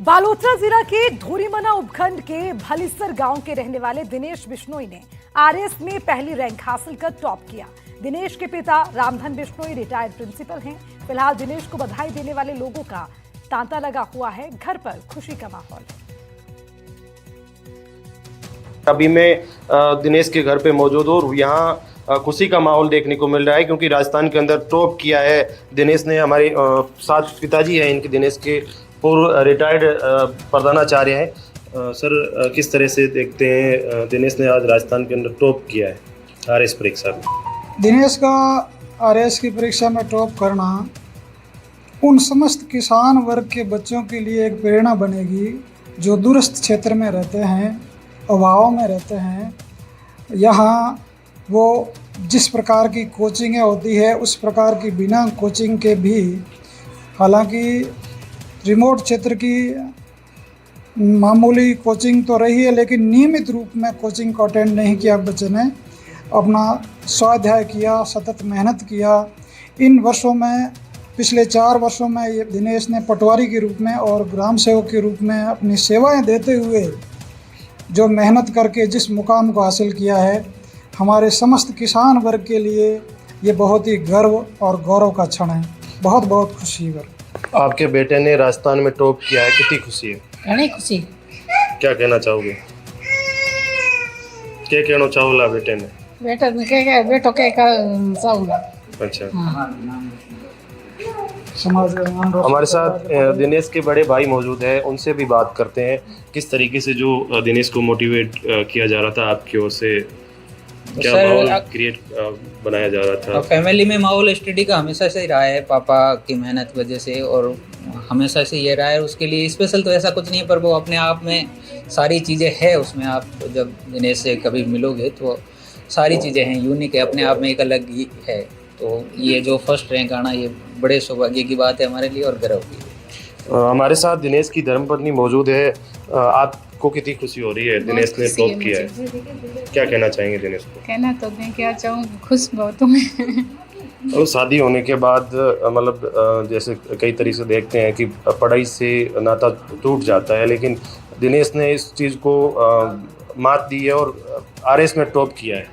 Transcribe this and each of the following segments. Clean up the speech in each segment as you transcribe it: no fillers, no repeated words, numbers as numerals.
बालोतरा जिला के धोरीमना उपखंड के भलीसर गांव के रहने वाले दिनेश बिश्नोई ने आरएस में पहली रैंक हासिल कर टॉप किया। दिनेश के पिता रामधन बिश्नोई रिटायर्ड प्रिंसिपल हैं। फिलहाल दिनेश को बधाई देने वाले लोगों का तांता लगा हुआ है। घर पर खुशी का माहौल है। अभी मैं दिनेश के घर पे मौजूद हूँ और यहाँ खुशी का माहौल देखने को मिल रहा है क्योंकि राजस्थान के अंदर टॉप किया है दिनेश ने। हमारे साथ पिताजी हैं इनके, दिनेश के पूर्व रिटायर्ड प्रधानाचार्य हैं। सर, किस तरह से देखते हैं दिनेश ने आज राजस्थान के अंदर टॉप किया है आरएस परीक्षा में? दिनेश का आरएस की परीक्षा में टॉप करना उन समस्त किसान वर्ग के बच्चों के लिए एक प्रेरणा बनेगी जो दूरस्थ क्षेत्र में रहते हैं, अभाव में रहते हैं। यहाँ वो जिस प्रकार की कोचिंग होती है उस प्रकार की बिना कोचिंग के भी, हालांकि रिमोट क्षेत्र की मामूली कोचिंग तो रही है लेकिन नियमित रूप में कोचिंग को अटेंड नहीं किया बच्चे ने। अपना स्वाध्याय किया, सतत मेहनत किया। इन वर्षों में, पिछले 4 वर्षों में ये दिनेश ने पटवारी के रूप में और ग्राम सेवक के रूप में अपनी सेवाएं देते हुए जो मेहनत करके जिस मुकाम को हासिल किया है, हमारे समस्त किसान वर्ग के लिए ये बहुत ही गर्व और गौरव का क्षण है। बहुत बहुत खुशी है। आपके बेटे ने राजस्थान में टॉप किया है, कितनी खुशी है? घणी खुशी। क्या कहना चाहोगे? क्या कहना चाहोला बेटे ने? बेटो के चाहूंगा। अच्छा। समाज हमारे साथ दिनेश के बड़े भाई मौजूद हैं, उनसे भी बात करते हैं किस तरीके से जो दिनेश को मोटिवेट किया जा रहा था आपकी ओर से, क्या माहौल क्रिएट बनाया जा रहा था? फैमिली में माहौल स्टडी का हमेशा से ही रहा है, पापा की मेहनत वजह से, और हमेशा से ये रहा है। उसके लिए स्पेशल तो ऐसा कुछ नहीं है, पर वो अपने आप में सारी चीज़ें है उसमें। आप जब दिनेश से कभी मिलोगे तो सारी चीज़ें हैं, यूनिक है, अपने आप में एक अलग ही है। तो ये जो फर्स्ट रैंक आना, ये बड़े सौभाग्य की बात है हमारे लिए और गर्व की। हमारे साथ दिनेश की धर्मपत्नी मौजूद है। आपको कितनी खुशी हो रही है दिनेश ने टॉप किया है? क्या कहना चाहेंगे दिनेश को? कहना तो मैं क्या चाहूँ, खुश बहुत हूँ मैं। और शादी होने के बाद मतलब जैसे कई तरीके से देखते हैं कि पढ़ाई से नाता टूट जाता है, लेकिन दिनेश ने इस चीज़ को मात दी है और आरएस में टॉप किया है।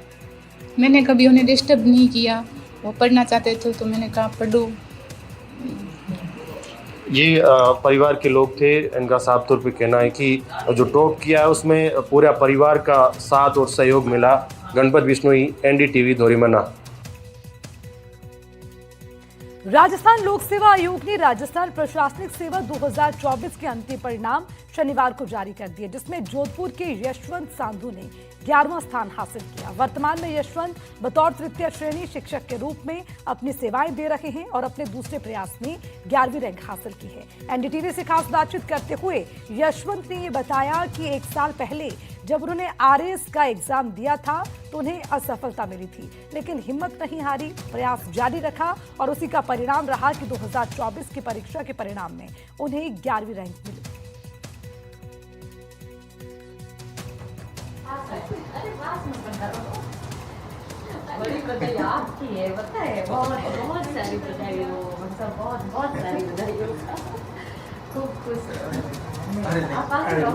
मैंने कभी उन्हें डिस्टर्ब नहीं किया, वो पढ़ना चाहते थे तो मैंने कहा पढ़ो। ये परिवार के लोग थे, इनका साफ तौर पे कहना है कि जो टॉप किया है उसमें पूरा परिवार का साथ और सहयोग मिला। गणपत बिश्नोई, एनडीटीवी, धोरीमना। राजस्थान लोक सेवा आयोग ने राजस्थान प्रशासनिक सेवा 2024 के अंतिम परिणाम शनिवार को जारी कर दिए, जिसमें जोधपुर के यशवंत सांधु ने 11वां स्थान हासिल किया। वर्तमान में यशवंत बतौर तृतीय श्रेणी शिक्षक के रूप में अपनी सेवाएं दे रहे हैं और अपने दूसरे प्रयास में 11वीं रैंक हासिल की है। एनडीटीवी से खास बातचीत करते हुए यशवंत ने ये बताया कि 1 साल पहले जब उन्होंने आरएस का एग्जाम दिया था तो उन्हें असफलता मिली थी, लेकिन हिम्मत नहीं हारी, प्रयास जारी रखा और उसी का परिणाम रहा कि 2024 की परीक्षा के परिणाम में उन्हें 11वीं रैंक मिली। बड़ी बधाई आपकी है, पता है, बहुत सारी बधाई हो, मतलब बहुत सारी बधाई हो। खूब खुश आप आगे रहो।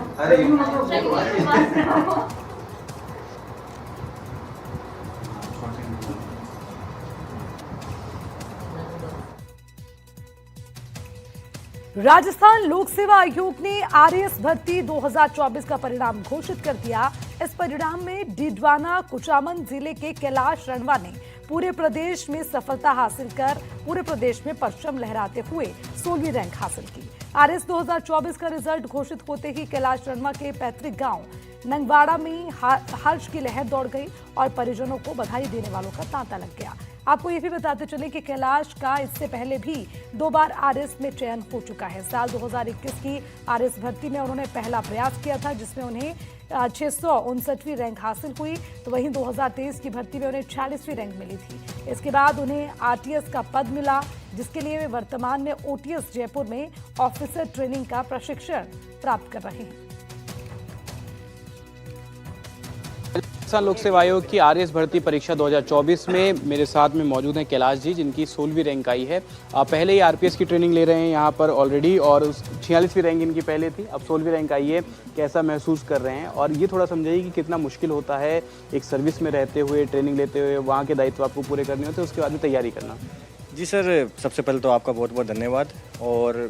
राजस्थान लोक सेवा आयोग ने आरएस भर्ती 2024 का परिणाम घोषित कर दिया। इस परिणाम में डिडवाना कुचामन जिले के कैलाश रणवा ने पूरे प्रदेश में सफलता हासिल कर पूरे प्रदेश में परचम लहराते हुए 16वीं रैंक हासिल की। आरएस 2024 का रिजल्ट घोषित होते ही कैलाश रणवा के पैतृक गांव नंगवाड़ा में हर्ष की लहर दौड़ गई और परिजनों को बधाई देने वालों का तांता लग गया। आपको ये भी बताते चले कि कैलाश का इससे पहले भी 2 बार आरएस में चयन हो चुका है। साल 2021 की आरएस भर्ती में उन्होंने पहला प्रयास किया था, जिसमें उन्हें 659वीं रैंक हासिल हुई, तो वहीं 2023 की भर्ती में उन्हें 46वीं रैंक मिली थी। इसके बाद उन्हें आरटीएस का पद मिला, जिसके लिए वे वर्तमान में ओटीएस जयपुर में ऑफिसर ट्रेनिंग का प्रशिक्षण प्राप्त कर रहे हैं। राजस्थान लोक सेवा आयोग की आरएएस भर्ती परीक्षा 2024 में मेरे साथ में मौजूद हैं कैलाश जी, जिनकी 16वीं रैंक आई है। आप पहले ही आरपीएस की ट्रेनिंग ले रहे हैं यहाँ पर ऑलरेडी, और 46वीं रैंक इनकी पहले थी, अब 16वीं रैंक आई है। कैसा महसूस कर रहे हैं, और ये थोड़ा समझाइए कि कितना मुश्किल होता है एक सर्विस में रहते हुए, ट्रेनिंग लेते हुए, वहाँ के दायित्व आपको पूरे करने होते हैं, उसके बाद में तैयारी करना। जी सर, सबसे पहले तो आपका बहुत बहुत धन्यवाद। और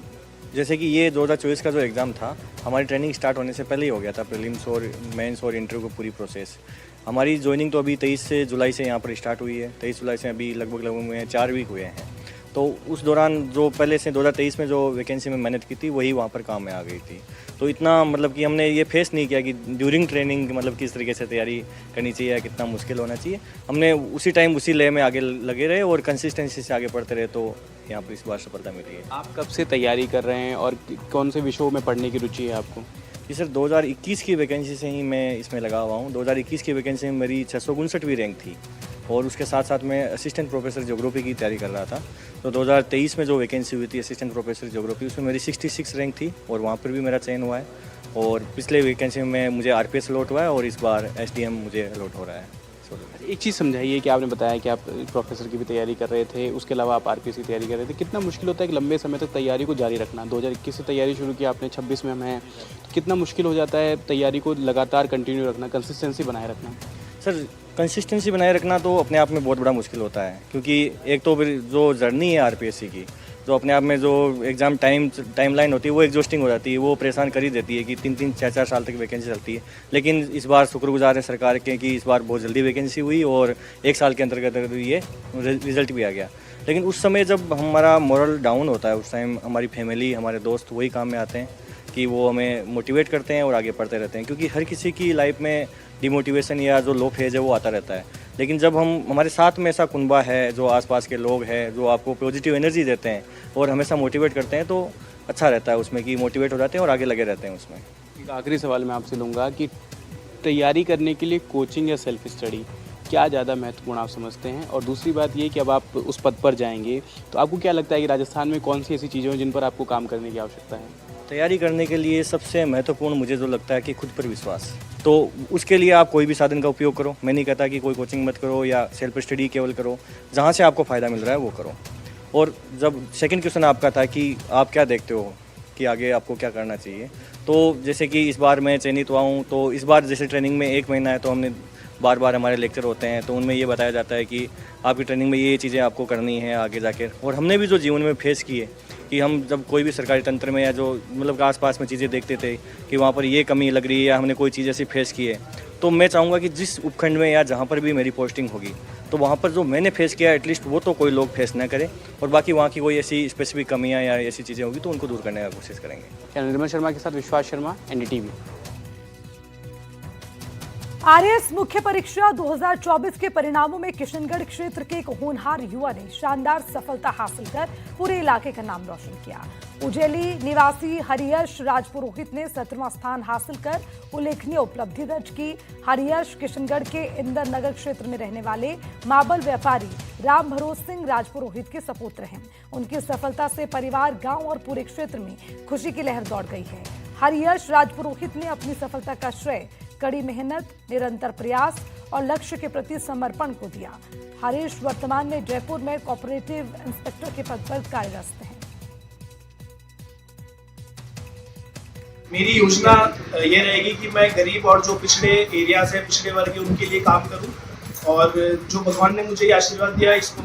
जैसे कि ये 2024 का जो एग्ज़ाम था, हमारी ट्रेनिंग स्टार्ट होने से पहले ही हो गया था, प्रीलिम्स और मेंस और इंटरव्यू की पूरी प्रोसेस। हमारी ज्वाइनिंग तो अभी 23 जुलाई से यहाँ पर स्टार्ट हुई है। 23 जुलाई से अभी लगभग में 4 वीक हुए हैं। तो उस दौरान जो पहले से 2023 में जो वैकेंसी में मेहनत की थी, वही वहाँ पर काम में आ गई थी। तो इतना मतलब कि हमने ये फेस नहीं किया कि ड्यूरिंग ट्रेनिंग मतलब किस तरीके से तैयारी करनी चाहिए या कितना मुश्किल होना चाहिए। हमने उसी टाइम उसी लय में आगे लगे रहे और कंसिस्टेंसी से आगे पढ़ते रहे, तो यहाँ पर इस बार सफलता मिली है। आप कब से तैयारी कर रहे हैं और कौन से विषयों में पढ़ने की रुचि है आपको? जी सर, 2021 की वैकेंसी से ही मैं इसमें लगा हुआ हूँ। 2021 की वैकेंसी में मेरी 659वीं रैंक थी, और उसके साथ साथ मैं असिस्टेंट प्रोफेसर ज्योग्राफी की तैयारी कर रहा था। तो 2023 में जो वैकेंसी हुई थी असिस्टेंट प्रोफेसर ज्योग्राफी, उसमें मेरी 66 रैंक थी, और वहाँ पर भी मेरा चयन हुआ है। और पिछले वैकेंसी में मुझे आरपीएस अलॉट हुआ है, और इस बार एसडीएम मुझे अलॉट हो रहा है। एक चीज़ समझाइए कि आपने बताया कि आप प्रोफेसर की भी तैयारी कर रहे थे, उसके अलावा आप आरपीएस की तैयारी कर रहे थे। कितना मुश्किल होता है कि लंबे समय तक तैयारी को जारी रखना? 2021 से तैयारी शुरू की आपने, 26 में हम हैं, तो कितना मुश्किल हो जाता है तैयारी को लगातार कंटिन्यू रखना, कंसिस्टेंसी बनाए रखना? सर, कंसिस्टेंसी बनाए रखना तो अपने आप में बहुत बड़ा मुश्किल होता है, क्योंकि एक तो फिर जो जर्नी है आरपीएससी की, जो अपने आप में जो एग्ज़ाम टाइमलाइन होती है, वो एग्जॉस्टिंग हो जाती है, वो परेशान कर ही देती है कि 3-3, 4-4 साल तक वैकेंसी चलती है। लेकिन इस बार शुक्रगुजार है सरकार के कि इस बार बहुत जल्दी वैकेंसी हुई, और 1 साल के अंतर्गत ये रिजल्ट भी आ गया। लेकिन उस समय जब हमारा मोरल डाउन होता है, उस टाइम हमारी फैमिली, हमारे दोस्त वही काम में आते हैं कि वो हमें मोटिवेट करते हैं और आगे पढ़ते रहते हैं, क्योंकि हर किसी की लाइफ में डिमोटिवेशन या जो लो फेज है वो आता रहता है। लेकिन जब हमारे साथ में ऐसा कुनबा है, जो आसपास के लोग हैं, जो आपको पॉजिटिव एनर्जी देते हैं और हमेशा मोटिवेट करते हैं, तो अच्छा रहता है उसमें कि मोटिवेट हो जाते हैं और आगे लगे रहते हैं उसमें। एक आखिरी सवाल मैं आपसे लूँगा कि तैयारी करने के लिए कोचिंग या सेल्फ स्टडी क्या ज़्यादा महत्वपूर्ण आप समझते हैं? और दूसरी बात ये कि अब आप उस पद पर जाएंगे, तो आपको क्या लगता है कि राजस्थान में कौन सी ऐसी चीज़ें हैं जिन पर आपको काम करने की आवश्यकता है? तैयारी करने के लिए सबसे महत्वपूर्ण मुझे जो लगता है कि खुद पर विश्वास। तो उसके लिए आप कोई भी साधन का उपयोग करो। मैं नहीं कहता कि कोई कोचिंग मत करो या सेल्फ स्टडी केवल करो, जहाँ से आपको फ़ायदा मिल रहा है वो करो। और जब सेकंड क्वेश्चन आपका था कि आप क्या देखते हो कि आगे आपको क्या करना चाहिए, तो जैसे कि इस बार मैं चयनित हुआ हूँ, तो इस बार जैसे ट्रेनिंग में 1 महीना है, तो हमने बार बार हमारे लेक्चर होते हैं, तो उनमें ये बताया जाता है कि आपकी ट्रेनिंग में ये चीज़ें आपको करनी है आगे जाकर। और हमने भी जो जीवन में फेस किए कि हम जब कोई भी सरकारी तंत्र में या जो मतलब आसपास में चीज़ें देखते थे कि वहाँ पर ये कमी लग रही है या हमने कोई चीज़ ऐसी फेस की है, तो मैं चाहूँगा कि जिस उपखंड में या जहाँ पर भी मेरी पोस्टिंग होगी, तो वहाँ पर जो मैंने फेस किया एटलीस्ट वो तो कोई लोग फेस ना करें, और बाकी वहाँ की कोई ऐसी स्पेसिफिक कमियाँ या ऐसी चीज़ें होगी तो उनको दूर करने की कोशिश करेंगे। क्या निर्मल शर्मा के साथ विश्वास शर्मा, एनडीटीवी। आरएएस मुख्य परीक्षा 2024 के परिणामों में किशनगढ़ क्षेत्र के एक होनहार युवा ने शानदार सफलता हासिल कर पूरे इलाके का नाम रोशन किया। उजेली निवासी हरियश राजपुरोहित ने 17वां स्थान हासिल कर उल्लेखनीय उपलब्धि दर्ज की। हरियश किशनगढ़ के इंदर नगर क्षेत्र में रहने वाले माबल व्यापारी राम भरोस सिंह राजपुरोहित के सपूत्र हैं। उनकी सफलता से परिवार, गांव और पूरे क्षेत्र में खुशी की लहर दौड़ गई है। हरियश राजपुरोहित ने अपनी सफलता का श्रेय कड़ी मेहनत, निरंतर प्रयास और लक्ष्य के प्रति समर्पण को दिया। हरीश वर्तमान में जयपुर में कोऑपरेटिव इंस्पेक्टर के पद पर कार्यरत हैं। मेरी योजना ये रहेगी कि मैं गरीब और जो पिछड़े एरियाज है, पिछड़े वर्ग है, उनके लिए काम करूं, और जो भगवान ने मुझे ये आशीर्वाद दिया इसको